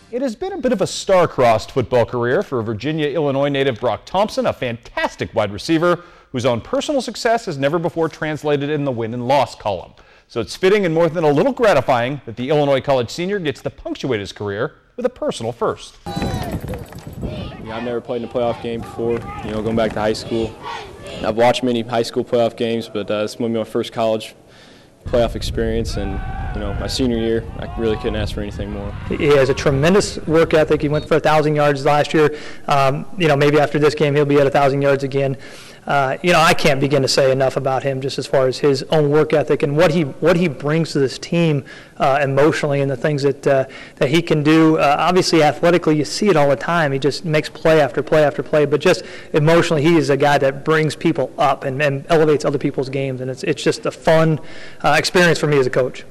It has been a bit of a star-crossed football career for Virginia, Illinois native Brock Thompson, a fantastic wide receiver whose own personal success has never before translated in the win and loss column. So it's fitting and more than a little gratifying that the Illinois college senior gets to punctuate his career with a personal first. Yeah, I've never played in a playoff game before, going back to high school. I've watched many high school playoff games, but this will be my first college playoff experience, and my senior year, I really couldn't ask for anything more. He has a tremendous work ethic. He went for 1,000 yards last year. Maybe after this game he'll be at 1,000 yards again. I can't begin to say enough about him just as far as his own work ethic and what he brings to this team emotionally, and the things that he can do. Obviously, athletically, you see it all the time. He just makes play after play after play. But just emotionally, he is a guy that brings people up and elevates other people's games, and it's just a fun experience for me as a coach.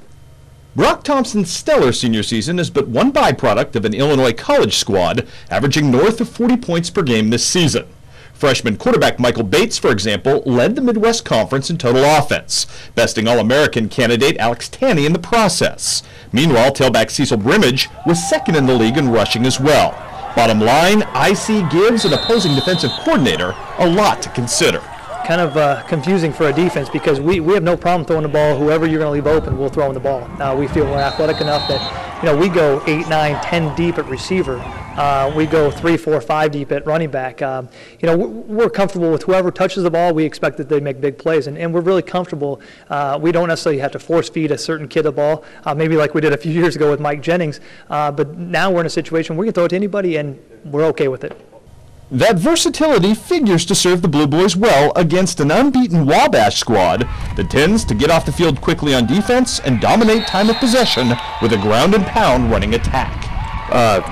Brock Thompson's stellar senior season is but one byproduct of an Illinois college squad averaging north of 40 points per game this season. Freshman quarterback Michael Bates, for example, led the Midwest Conference in total offense, besting All-American candidate Alex Tanney in the process. Meanwhile, tailback Cecil Brimage was second in the league in rushing as well. Bottom line, IC gives an opposing defensive coordinator a lot to consider. Kind of confusing for a defense, because we have no problem throwing the ball. Whoever you're going to leave open, we'll throw in the ball. We feel we're athletic enough that we go 8, 9, 10 deep at receiver. We go 3, 4, 5 deep at running back. We're comfortable with whoever touches the ball. We expect that they make big plays, and we're really comfortable. We don't necessarily have to force feed a certain kid the ball, maybe like we did a few years ago with Mike Jennings. But now we're in a situation where we can throw it to anybody, and we're okay with it. That versatility figures to serve the Blue Boys well against an unbeaten Wabash squad that tends to get off the field quickly on defense and dominate time of possession with a ground and pound running attack.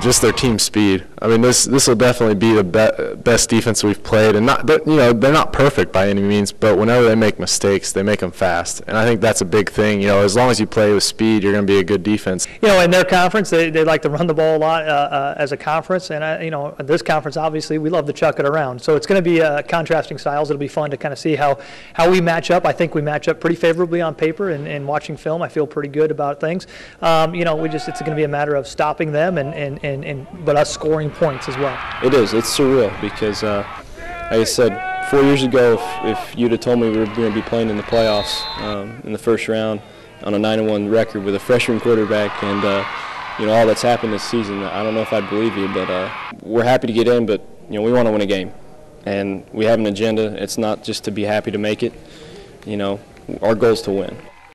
Just their team speed. I mean, this will definitely be the best defense we've played, and they're not perfect by any means, but whenever they make mistakes, they make them fast, and I think that's a big thing. As long as you play with speed, you're going to be a good defense. In their conference, they like to run the ball a lot as a conference, and in this conference, obviously, we love to chuck it around. So it's going to be contrasting styles. It'll be fun to kind of see how we match up. I think we match up pretty favorably on paper, and watching film, I feel pretty good about things. It's going to be a matter of stopping them but us scoring points as well. It is. It's surreal because, like I said, 4 years ago, if you'd have told me we were going to be playing in the playoffs in the first round on a 9-1 record with a freshman quarterback and all that's happened this season, I don't know if I'd believe you. But we're happy to get in, but we want to win a game, and we have an agenda. It's not just to be happy to make it. Our goal is to win.